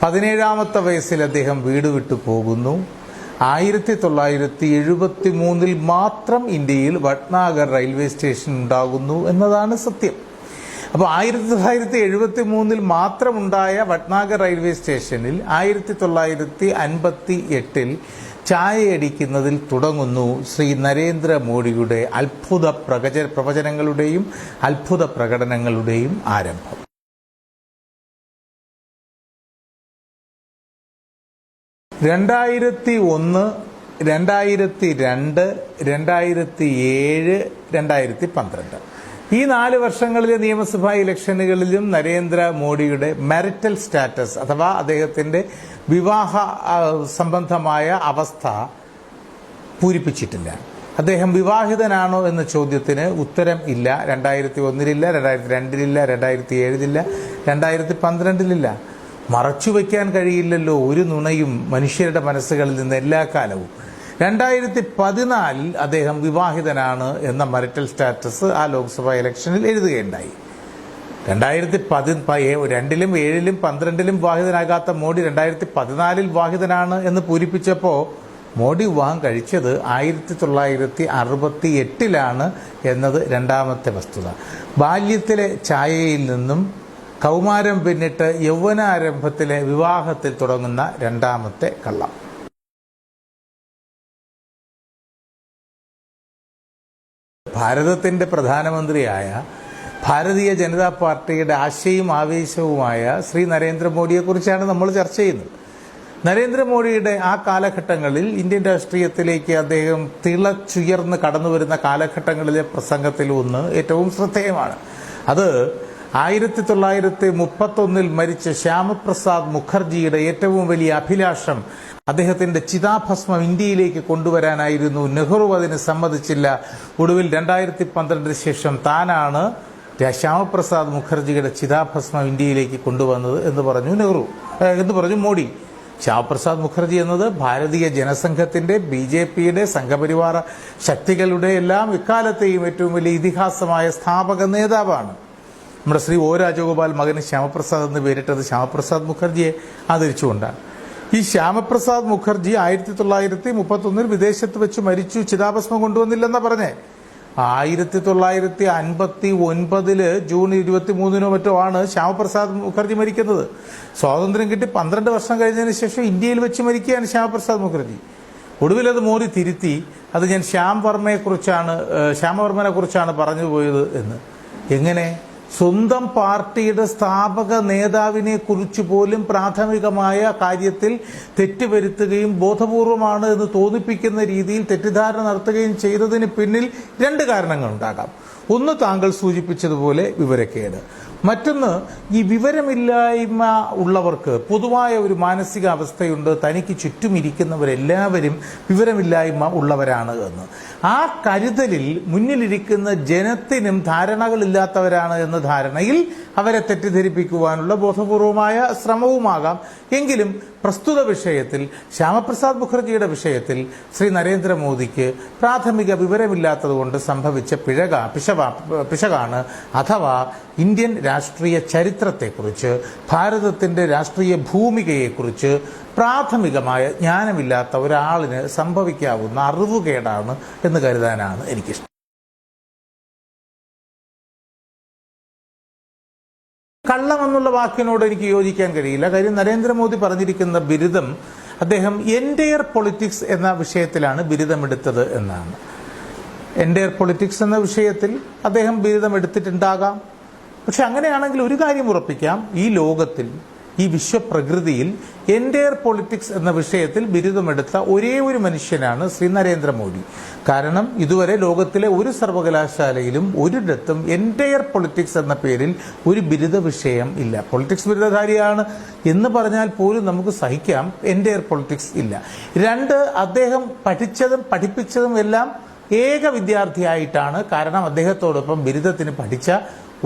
17ാമത്തെ വയസ്സിൽ അദ്ദേഹം വീട് വിട്ടു പോകുന്നു. 1973 മാത്രം ഇന്ത്യയിൽ വട്നാഗർ റെയിൽവേ സ്റ്റേഷൻ ഉണ്ടാകുന്നു എന്നതാണ് സത്യം. അപ്പോൾ 1973 മാത്രം ഉണ്ടായ വട്നാഗർ റെയിൽവേ സ്റ്റേഷനിൽ 1958 ചായയടിക്കുന്നതിൽ തുടങ്ങുന്നു ശ്രീ നരേന്ദ്രമോദിയുടെ അത്ഭുത പ്രവചനങ്ങളുടെയും അത്ഭുത പ്രകടനങ്ങളുടെയും ആരംഭം. 2001, 2002, 2007, 2012 ഈ 4 വർഷങ്ങളിലെ നിയമസഭാ ഇലക്ഷനുകളിലും നരേന്ദ്രമോദിയുടെ മാരിറ്റൽ സ്റ്റാറ്റസ് അഥവാ അദ്ദേഹത്തിന്റെ വിവാഹ സംബന്ധമായ അവസ്ഥ പൂരിപ്പിച്ചിട്ടില്ല. അദ്ദേഹം വിവാഹിതനാണോ എന്ന ചോദ്യത്തിന് ഉത്തരം ഇല്ല. 2001-ലില്ല, 2002-ലില്ല, 2007-ലില്ല, 2012-ലില്ല. മറച്ചുവെക്കാൻ കഴിയില്ലല്ലോ ഒരു നുണയും മനുഷ്യരുടെ മനസ്സുകളിൽ നിന്ന് എല്ലാ കാലവും. 2014 അദ്ദേഹം വിവാഹിതനാണ് എന്ന മരിറ്റൽ സ്റ്റാറ്റസ് ആ ലോക്സഭാ ഇലക്ഷനിൽ എഴുതുകയുണ്ടായി. 2002-ലും 7-ലും 12-ലും വിവാഹിതനാകാത്ത മോഡി 2014 വിവാഹിതനാണ് എന്ന് പൂരിപ്പിച്ചപ്പോൾ മോഡി വിവാഹം കഴിച്ചത് 1968-ലാണ് എന്നത് രണ്ടാമത്തെ വസ്തുത. ബാല്യത്തിലെ ഛായയിൽ നിന്നും കൗമാരം പിന്നിട്ട് യൗവനാരംഭത്തിലെ വിവാഹത്തിൽ തുടങ്ങുന്ന രണ്ടാമത്തെ കള്ളം. ഭാരതത്തിന്റെ പ്രധാനമന്ത്രിയായ ഭാരതീയ ജനതാ പാർട്ടിയുടെ ആശയും ആവേശവുമായ ശ്രീ നരേന്ദ്രമോദിയെക്കുറിച്ചാണ് നമ്മൾ ചർച്ച ചെയ്യുന്നത്. നരേന്ദ്രമോദിയുടെ ആ കാലഘട്ടങ്ങളിൽ ഇന്ത്യൻ രാഷ്ട്രീയത്തിലേക്ക് അദ്ദേഹം തിളച്ചുയർന്ന് കടന്നുവരുന്ന കാലഘട്ടങ്ങളിലെ പ്രസംഗത്തിൽ ഒന്ന് ഏറ്റവും ശ്രദ്ധേയമാണ്. അത് 1931 മരിച്ച ശ്യാമപ്രസാദ് മുഖർജിയുടെ ഏറ്റവും വലിയ അഭിലാഷം അദ്ദേഹത്തിന്റെ ചിതാഭസ്മം ഇന്ത്യയിലേക്ക് കൊണ്ടുവരാനായിരുന്നു. നെഹ്റു അതിന് സമ്മതിച്ചില്ല. ഒടുവിൽ 2012 ശേഷം താനാണ് ശ്യാമപ്രസാദ് മുഖർജിയുടെ ചിതാഭസ്മം ഇന്ത്യയിലേക്ക് കൊണ്ടുവന്നത് എന്ന് പറഞ്ഞു മോഡി. ശ്യാമപ്രസാദ് മുഖർജി എന്നത് ഭാരതീയ ജനസംഘത്തിന്റെ BJPയുടെ സംഘപരിവാര ശക്തികളുടെ എല്ലാം ഇക്കാലത്തെയും ഏറ്റവും വലിയ ഇതിഹാസമായ സ്ഥാപക നേതാവാണ്. നമ്മുടെ ശ്രീ O രാജഗോപാൽ മകന് ശ്യാമപ്രസാദ് എന്ന് പേരിട്ടത് ശ്യാമപ്രസാദ് മുഖർജിയെ ആദരിച്ചുകൊണ്ടാണ്. ഈ ശ്യാമപ്രസാദ് മുഖർജി 1931 വിദേശത്ത് വെച്ച് മരിച്ചു, ചിതാഭസ്മം കൊണ്ടുവന്നില്ലെന്നാ പറഞ്ഞേ. 1959 ജൂൺ 23 മറ്റോ ആണ് ശ്യാമപ്രസാദ് മുഖർജി മരിക്കുന്നത്. സ്വാതന്ത്ര്യം കിട്ടി 12 വർഷം കഴിഞ്ഞതിന് ശേഷം ഇന്ത്യയിൽ വെച്ച് മരിക്കുകയാണ് ശ്യാമപ്രസാദ് മുഖർജി. ഒടുവിൽ അത് മോദി തിരുത്തി, അത് ഞാൻ ശ്യാമവർമ്മനെ കുറിച്ചാണ് പറഞ്ഞു പോയത് എന്ന്. എങ്ങനെ? സ്വന്തം പാർട്ടിയുടെ സ്ഥാപക നേതാവിനെ കുറിച്ച് പോലും പ്രാഥമികമായ കാര്യത്തിൽ തെറ്റുവരുത്തുകയും ബോധപൂർവമാണ് എന്ന് തോന്നിപ്പിക്കുന്ന രീതിയിൽ തെറ്റിദ്ധാരണ നടത്തുകയും ചെയ്തതിന് പിന്നിൽ 2 കാരണങ്ങളുണ്ടാകാം. ഒന്ന്, താങ്കൾ സൂചിപ്പിച്ചതുപോലെ വിവരക്കേട്. മറ്റൊന്ന്, ഈ വിവരമില്ലായ്മ ഉള്ളവർക്ക് പൊതുവായ ഒരു മാനസികാവസ്ഥയുണ്ട്, തനിക്ക് ചുറ്റുമിരിക്കുന്നവരെല്ലാവരും വിവരമില്ലായ്മ ഉള്ളവരാണ് എന്ന്. ആ കരുതലിൽ മുന്നിലിരിക്കുന്ന ജനത്തിനും ധാരണകളില്ലാത്തവരാണ് എന്ന ധാരണയിൽ അവരെ തെറ്റിദ്ധരിപ്പിക്കുവാനുള്ള ബോധപൂർവമായ ശ്രമവുമാകാം. എങ്കിലും പ്രസ്തുത വിഷയത്തിൽ, ശ്യാമപ്രസാദ് മുഖർജിയുടെ വിഷയത്തിൽ ശ്രീ നരേന്ദ്രമോദിക്ക് പ്രാഥമിക വിവരമില്ലാത്തതുകൊണ്ട് സംഭവിച്ച പിശകാണ്. അഥവാ ഇന്ത്യൻ രാഷ്ട്രീയ ചരിത്രത്തെക്കുറിച്ച്, ഭാരതത്തിന്റെ രാഷ്ട്രീയ ഭൂമികയെക്കുറിച്ച് പ്രാഥമികമായ ജ്ഞാനമില്ലാത്ത ഒരാളിന് സംഭവിക്കാവുന്ന അറിവുകേടാണ് എന്ന് കരുതാനാണ് എനിക്കിഷ്ടം. കള്ളം എന്നുള്ള വാക്കിനോട് എനിക്ക് യോജിക്കാൻ കഴിയില്ല. കാര്യം, നരേന്ദ്രമോദി പറഞ്ഞിരിക്കുന്ന ബിരുദം അദ്ദേഹം എൻറ്റയർ പൊളിറ്റിക്സ് എന്ന വിഷയത്തിലാണ് ബിരുദമെടുത്തത് എന്നാണ്. എൻറ്റയർ പൊളിറ്റിക്സ് എന്ന വിഷയത്തിൽ അദ്ദേഹം ബിരുദം എടുത്തിട്ടുണ്ടാകാം. പക്ഷെ അങ്ങനെയാണെങ്കിൽ ഒരു കാര്യം ഉറപ്പിക്കാം, ഈ ലോകത്തിൽ, ഈ വിശ്വപ്രകൃതിയിൽ എൻറ്റയർ പൊളിറ്റിക്സ് എന്ന വിഷയത്തിൽ ബിരുദമെടുത്ത ഒരേ ഒരു മനുഷ്യനാണ് ശ്രീ നരേന്ദ്രമോദി. കാരണം ഇതുവരെ ലോകത്തിലെ ഒരു സർവകലാശാലയിലും ഒരിടത്തും എൻറ്റയർ പൊളിറ്റിക്സ് എന്ന പേരിൽ ഒരു ബിരുദ വിഷയം ഇല്ല. പൊളിറ്റിക്സ് ബിരുദധാരിയാണ് എന്ന് പറഞ്ഞാൽ പോലും നമുക്ക് സഹിക്കാം, എൻറ്റയർ പൊളിറ്റിക്സ് ഇല്ല. 2, അദ്ദേഹം പഠിച്ചതും പഠിപ്പിച്ചതും എല്ലാം ഏക വിദ്യാർത്ഥിയായിട്ടാണ്. കാരണം അദ്ദേഹത്തോടൊപ്പം ബിരുദത്തിന് പഠിച്ച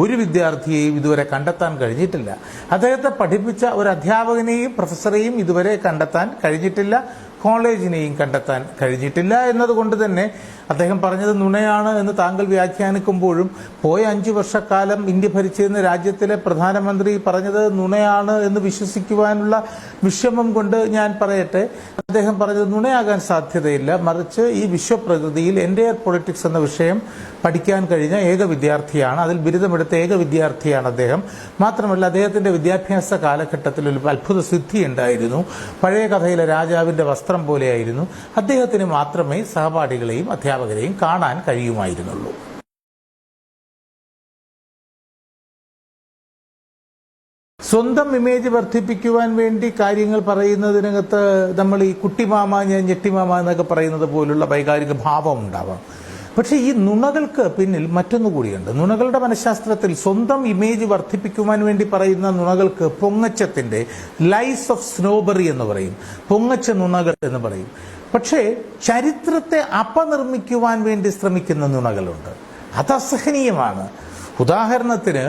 ഒരു വിദ്യാർത്ഥിയെയും ഇതുവരെ കണ്ടെത്താൻ കഴിഞ്ഞിട്ടില്ല. അദ്ദേഹത്തെ പഠിപ്പിച്ച ഒരു അധ്യാപകനെയും പ്രൊഫസറെയും ഇതുവരെ കണ്ടെത്താൻ കഴിഞ്ഞിട്ടില്ല. കോളേജിനെയും കണ്ടെത്താൻ കഴിഞ്ഞിട്ടില്ല. എന്നതുകൊണ്ട് തന്നെ അദ്ദേഹം പറഞ്ഞത് നുണയാണ് എന്ന് താങ്കൾ വ്യാഖ്യാനിക്കുമ്പോഴും പോയ 5 വർഷക്കാലം ഇന്ത്യ ഭരിച്ചിരുന്ന രാജ്യത്തിലെ പ്രധാനമന്ത്രി പറഞ്ഞത് നുണയാണ് എന്ന് വിശ്വസിക്കുവാനുള്ള വിഷമം കൊണ്ട് ഞാൻ പറയട്ടെ, അദ്ദേഹം പറഞ്ഞത് നുണയാകാൻ സാധ്യതയില്ല. മറിച്ച് ഈ വിശ്വപ്രകൃതിയിൽ എൻ്റയർ പൊളിറ്റിക്സ് എന്ന വിഷയം പഠിക്കാൻ കഴിഞ്ഞ ഏക വിദ്യാർത്ഥിയാണ്, അതിൽ ബിരുദമെടുത്ത ഏക വിദ്യാർത്ഥിയാണ് അദ്ദേഹം. മാത്രമല്ല അദ്ദേഹത്തിന്റെ വിദ്യാഭ്യാസ കാലഘട്ടത്തിൽ ഒരു അത്ഭുത സിദ്ധി ഉണ്ടായിരുന്നു. പഴയ കഥയിലെ രാജാവിന്റെ വസ്ത്രം പോലെയായിരുന്നു. അദ്ദേഹത്തിന് മാത്രമേ സഹപാഠികളെയും അധ്യാപകരെയും കാണാൻ കഴിയുമായിരുന്നുള്ളൂ. സ്വന്തം ഇമേജ് വർദ്ധിപ്പിക്കുവാൻ വേണ്ടി കാര്യങ്ങൾ പറയുന്നതിനകത്ത് നമ്മൾ ഈ കുട്ടിമാമ ഞാൻ ഞെട്ടിമാമ എന്നൊക്കെ പറയുന്നത് പോലുള്ള വൈകാരിക ഭാവം ഉണ്ടാവാം. പക്ഷെ ഈ നുണകൾക്ക് പിന്നിൽ മറ്റൊന്നുകൂടിയുണ്ട്. നുണകളുടെ മനഃശാസ്ത്രത്തിൽ സ്വന്തം ഇമേജ് വർദ്ധിപ്പിക്കുവാൻ വേണ്ടി പറയുന്ന നുണകൾക്ക് പൊങ്ങച്ചത്തിന്റെ ലൈസ് ഓഫ് സ്നോബറി എന്ന് പറയും, പൊങ്ങച്ച നുണകൾ എന്ന് പറയും. പക്ഷേ ചരിത്രത്തെ അപനിർമ്മിക്കുവാൻ വേണ്ടി ശ്രമിക്കുന്ന നുണകളുണ്ട്, അത് അസഹനീയമാണ്. ഉദാഹരണത്തിന്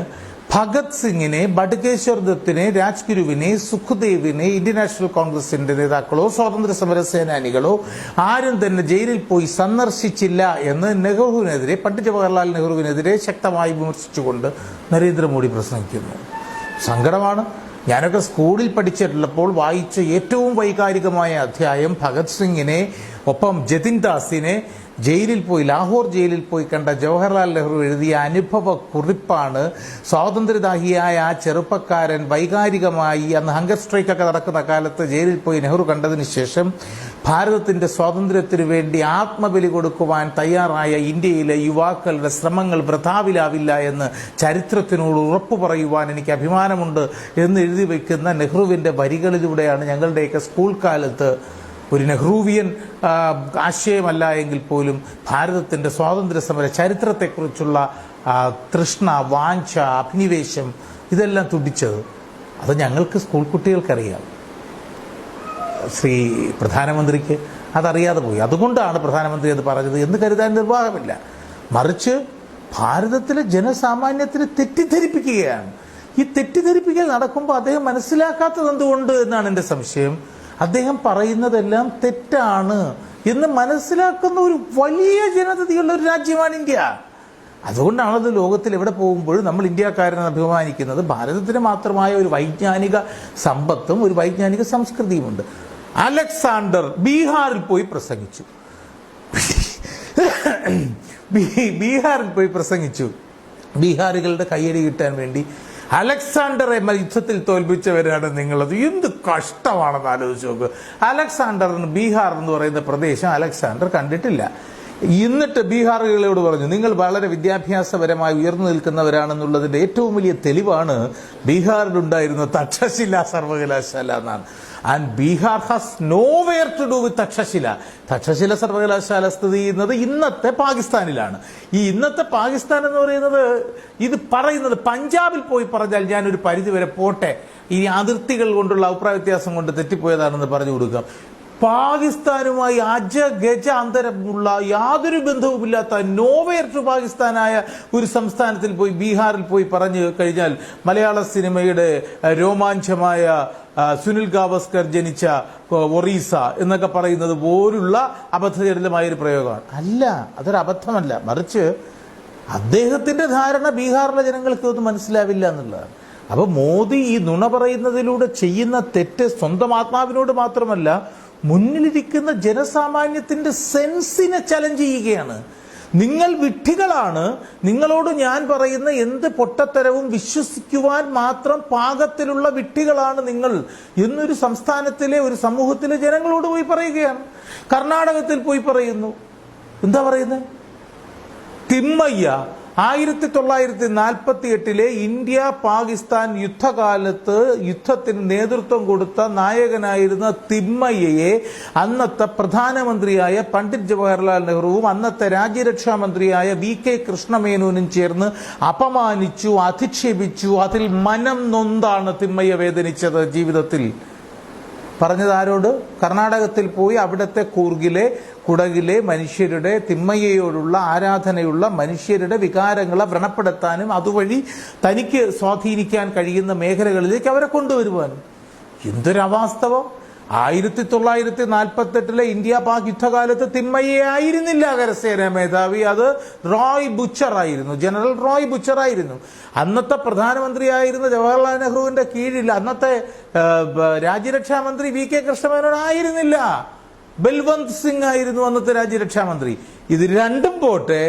ഭഗത് സിംഗിനെ, ബട്കേശ്വർ ദത്തിനെ, രാജ്ഗുരുവിനെ, സുഖ്ദേവിനെ ഇന്ത്യൻ നാഷണൽ കോൺഗ്രസിന്റെ നേതാക്കളോ സ്വാതന്ത്ര്യ സമര സേനാനികളോ ആരും തന്നെ ജയിലിൽ പോയി സന്ദർശിച്ചില്ല എന്ന് നെഹ്റുവിനെതിരെ, പണ്ഡിറ്റ് ജവഹർലാൽ നെഹ്റുവിനെതിരെ ശക്തമായി വിമർശിച്ചുകൊണ്ട് നരേന്ദ്രമോദി പ്രസംഗിക്കുന്നു. സങ്കടമാണ്. ഞാനൊക്കെ സ്കൂളിൽ പഠിച്ചിട്ടുള്ളപ്പോൾ വായിച്ച ഏറ്റവും വൈകാരികമായ അധ്യായം ഭഗത് സിംഗിനെ ഒപ്പം ജതിൻ ദാസിനെ ജയിലിൽ പോയി, ലാഹോർ ജയിലിൽ പോയി കണ്ട ജവഹർലാൽ നെഹ്റു എഴുതിയ അനുഭവ കുറിപ്പാണ്. സ്വാതന്ത്ര്യദാഹിയായ ആ ചെറുപ്പക്കാരൻ വൈകാരികമായി, അന്ന് ഹങ്കർ സ്ട്രൈക്കൊക്കെ നടക്കുന്ന കാലത്ത് ജയിലിൽ പോയി നെഹ്റു കണ്ടതിന് ശേഷം ഭാരതത്തിന്റെ സ്വാതന്ത്ര്യത്തിനു വേണ്ടി ആത്മബലി കൊടുക്കുവാൻ തയ്യാറായ ഇന്ത്യയിലെ യുവാക്കളുടെ ശ്രമങ്ങൾ വൃഥാവിലാവില്ല എന്ന് ചരിത്രത്തിനോട് ഉറപ്പു പറയുവാൻ എനിക്ക് അഭിമാനമുണ്ട് എന്ന് എഴുതി വയ്ക്കുന്ന നെഹ്റുവിന്റെ വരികളിലൂടെയാണ് ഞങ്ങളുടെയൊക്കെ സ്കൂൾ കാലത്ത് ഒരു നെഹ്റൂവിയൻ ആശയമല്ല എങ്കിൽ പോലും ഭാരതത്തിന്റെ സ്വാതന്ത്ര്യ സമര ചരിത്രത്തെക്കുറിച്ചുള്ള തൃഷ്ണ, വാഞ്ച, അഭിനിവേശം ഇതെല്ലാം തുടിച്ചത്. അത് ഞങ്ങൾക്ക് സ്കൂൾ കുട്ടികൾക്കറിയാം. ശ്രീ പ്രധാനമന്ത്രിക്ക് അതറിയാതെ പോയി. അതുകൊണ്ടാണ് പ്രധാനമന്ത്രി അത് പറഞ്ഞത് എന്ന് കരുതാൻ നിർവാഹമില്ല. മറിച്ച് ഭാരതത്തിലെ ജനസാമാന്യത്തിന് തെറ്റിദ്ധരിപ്പിക്കുകയാണ്. ഈ തെറ്റിദ്ധരിപ്പിക്കൽ നടക്കുമ്പോൾ അദ്ദേഹം മനസ്സിലാക്കാത്തത് എന്തുകൊണ്ട് എന്നാണ് എൻ്റെ സംശയം. അദ്ദേഹം പറയുന്നതെല്ലാം തെറ്റാണ് എന്ന് മനസ്സിലാക്കുന്ന ഒരു വലിയ ജനതയുള്ള ഒരു രാജ്യമാണ് ഇന്ത്യ. അതുകൊണ്ടാണത് ലോകത്തിൽ എവിടെ പോകുമ്പോഴും നമ്മൾ ഇന്ത്യക്കാരനെ അഭിമാനിക്കുന്നത്. ഭാരതത്തിന് മാത്രമായ ഒരു വൈജ്ഞാനിക സമ്പത്തും ഒരു വൈജ്ഞാനിക സംസ്കൃതിയുമുണ്ട്. അലക്സാണ്ടർ ബീഹാറിൽ പോയി പ്രസംഗിച്ചു. ബീഹാറികളുടെ കയ്യടി കിട്ടാൻ വേണ്ടി അലക്സാണ്ടറെ യുദ്ധത്തിൽ തോൽപ്പിച്ചവരാണ് നിങ്ങളത്. എന്ത് കഷ്ടമാണെന്ന് ആലോചിച്ച് നോക്കുക. അലക്സാണ്ടറിന് ബീഹാർ എന്ന് പറയുന്ന പ്രദേശം അലക്സാണ്ടർ കണ്ടിട്ടില്ല. എന്നിട്ട് ബീഹാറികളോട് പറഞ്ഞു, നിങ്ങൾ വളരെ വിദ്യാഭ്യാസപരമായി ഉയർന്നു നിൽക്കുന്നവരാണെന്നുള്ളതിന്റെ ഏറ്റവും വലിയ തെളിവാണ് ബീഹാറിലുണ്ടായിരുന്ന തക്ഷശില സർവകലാശാല എന്നാണ്. And Bihar has nowhere to do with Takshashila. Takshashila സർവകലാശാല സ്ഥിതി ചെയ്യുന്നത് ഇന്നത്തെ പാകിസ്ഥാനിലാണ്. ഈ ഇന്നത്തെ പാകിസ്ഥാൻ എന്ന് പറയുന്നത്, ഇത് പറയുന്നത് പഞ്ചാബിൽ പോയി പറഞ്ഞാൽ ഞാനൊരു പരിധിവരെ പോട്ടെ, ഈ അതിർത്തികൾ കൊണ്ടുള്ള അഭിപ്രായ വ്യത്യാസം കൊണ്ട് തെറ്റിപ്പോയതാണെന്ന് പറഞ്ഞു കൊടുക്കാം. പാകിസ്ഥാനുമായി അജഗജ അന്തരമുള്ള യാതൊരു ബന്ധവുമില്ലാത്ത നോവെയർ ടു പാകിസ്ഥാനായ ഒരു സംസ്ഥാനത്തിൽ പോയി, ബീഹാറിൽ പോയി പറഞ്ഞു കഴിഞ്ഞാൽ മലയാള സിനിമയുടെ രോമാഞ്ചമായ സുനിൽ ഗാവസ്കർ ജനിച്ച ഒറീസ എന്നൊക്കെ പറയുന്നത് പോലുള്ള അബദ്ധജടിലമായ ഒരു പ്രയോഗമാണ്. അല്ല, അതൊരു അബദ്ധമല്ല. മറിച്ച് അദ്ദേഹത്തിന്റെ ധാരണ ബീഹാറിലെ ജനങ്ങൾക്ക് ഒന്നും മനസ്സിലാവില്ല എന്നുള്ളതാണ്. അപ്പൊ മോദി ഈ നുണ പറയുന്നതിലൂടെ ചെയ്യുന്ന തെറ്റ് സ്വന്തം ആത്മാവിനോട് മാത്രമല്ല, മുന്നിലിരിക്കുന്ന ജനസാമാന്യത്തിന്റെ സെൻസിനെ ചലഞ്ച് ചെയ്യുകയാണ്. നിങ്ങൾ വിഡ്ഢികളാണ്, നിങ്ങളോട് ഞാൻ പറയുന്ന എന്ത് പൊട്ടത്തരവും വിശ്വസിക്കുവാൻ മാത്രം പാകത്തിലുള്ള വിഡ്ഢികളാണ് നിങ്ങൾ എന്നൊരു സംസ്ഥാനത്തിലെ, ഒരു സമൂഹത്തിലെ ജനങ്ങളോട് പോയി പറയുകയാണ്. കർണാടകത്തിൽ പോയി പറയുന്നു. എന്താ പറയുന്നത്? തിമ്മയ്യ 1948 ഇന്ത്യ പാകിസ്ഥാൻ യുദ്ധകാലത്ത് യുദ്ധത്തിന് നേതൃത്വം കൊടുത്ത നായകനായിരുന്ന തിമ്മയ്യയെ അന്നത്തെ പ്രധാനമന്ത്രിയായ പണ്ഡിറ്റ് ജവഹർലാൽ നെഹ്റുവും അന്നത്തെ രാജ്യരക്ഷാ മന്ത്രിയായ VK കൃഷ്ണമേനോനും ചേർന്ന് അപമാനിച്ചു, അധിക്ഷേപിച്ചു. അതിൽ മനം നൊന്താണ് തിമ്മയ്യ വേദനിച്ചത് ജീവിതത്തിൽ. പറഞ്ഞത് ആരോട്? കർണാടകത്തിൽ പോയി അവിടുത്തെ കൂർഗിലെ, കുടകിലെ മനുഷ്യരുടെ, തിമ്മയ്യയോടുള്ള ആരാധനയുള്ള മനുഷ്യരുടെ വികാരങ്ങളെ വ്രണപ്പെടുത്താനും അതുവഴി തനിക്ക് സ്വാധീനിക്കാൻ കഴിയുന്ന മേഖലകളിലേക്ക് അവരെ കൊണ്ടുവരുവാനും. എന്തൊരവാസ്തവം! 1948 ഇന്ത്യ പാക് യുദ്ധകാലത്ത് തിമ്മയ്യ ആയിരുന്നില്ല കരസേനാ മേധാവി, അത് റോയ് ബുച്ചർ ആയിരുന്നു, ജനറൽ റോയ് ബുച്ചർ ആയിരുന്നു. അന്നത്തെ പ്രധാനമന്ത്രിയായിരുന്ന ജവഹർലാൽ നെഹ്റുവിന്റെ കീഴിൽ അന്നത്തെ രാജ്യരക്ഷാ മന്ത്രി VK കൃഷ്ണമേനോൻ ആയിരുന്നില്ല, ബൽവന്ത് സിംഗ് ആയിരുന്നു അന്നത്തെ രാജ്യരക്ഷാ മന്ത്രി. ഇത് രണ്ടും പോട്ടെ,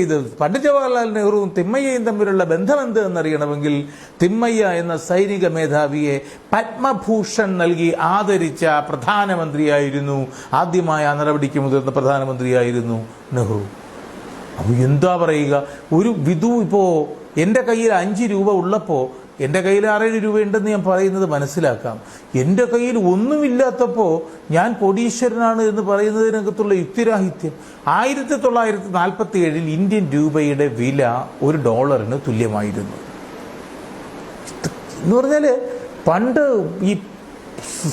ഇത് പണ്ഡിറ്റ് ജവഹർലാൽ നെഹ്റുവും തിമ്മയ്യയും തമ്മിലുള്ള ബന്ധമെന്ത് എന്നറിയണമെങ്കിൽ തിമ്മയ്യ എന്ന സൈനിക മേധാവിയെ പത്മഭൂഷൺ നൽകി ആദരിച്ച പ്രധാനമന്ത്രിയായിരുന്നു, ആദ്യമായ ആ നടപടിക്ക് മുതിർന്ന പ്രധാനമന്ത്രിയായിരുന്നു നെഹ്റു. അപ്പോൾ എന്താ പറയുക, ഒരു വിധു ഇപ്പോ എൻ്റെ കയ്യിൽ 5 രൂപ ഉള്ളപ്പോൾ എൻ്റെ കയ്യിൽ 6-7 രൂപയുണ്ടെന്ന് ഞാൻ പറയുന്നത് മനസ്സിലാക്കാം. എൻ്റെ കയ്യിൽ ഒന്നുമില്ലാത്തപ്പോൾ ഞാൻ കോടീശ്വരനാണ് എന്ന് പറയുന്നതിനകത്തുള്ള യുക്തിരാഹിത്യം. 1947 ഇന്ത്യൻ രൂപയുടെ വില $1 തുല്യമായിരുന്നു. എന്ന് പറഞ്ഞാൽ പണ്ട് ഈ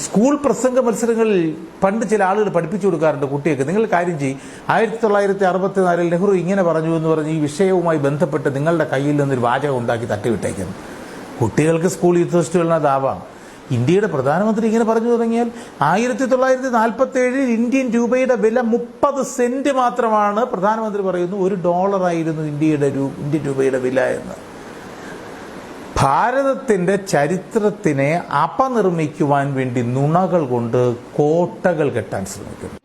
സ്കൂൾ പ്രസംഗ മത്സരങ്ങളിൽ പണ്ട് ചില ആളുകൾ പഠിപ്പിച്ചു കൊടുക്കാറുണ്ട് കുട്ടികൾക്ക്, നിങ്ങൾ കാര്യം ചെയ്യും, 1964 നെഹ്റു ഇങ്ങനെ പറഞ്ഞു എന്ന് പറഞ്ഞ് ഈ വിഷയവുമായി ബന്ധപ്പെട്ട് നിങ്ങളുടെ കയ്യിൽ നിന്നൊരു വാചകം ഉണ്ടാക്കി തട്ടിവിട്ടേക്കുന്നു. കുട്ടികൾക്ക് സ്കൂൾ യൂത്ത് ഫെസ്റ്റിവലിനതാവാം. ഇന്ത്യയുടെ പ്രധാനമന്ത്രി ഇങ്ങനെ പറഞ്ഞു തുടങ്ങിയാൽ 1947 ഇന്ത്യൻ രൂപയുടെ വില 30 സെന്റ് മാത്രമാണ്. പ്രധാനമന്ത്രി പറയുന്നു $1 ആയിരുന്നു ഇന്ത്യൻ രൂപയുടെ വില എന്ന്. ഭാരതത്തിന്റെ ചരിത്രത്തിനെ അപനിർമ്മിക്കുവാൻ വേണ്ടി നുണകൾ കൊണ്ട് കോട്ടകൾ കെട്ടാൻ ശ്രമിക്കുന്നു.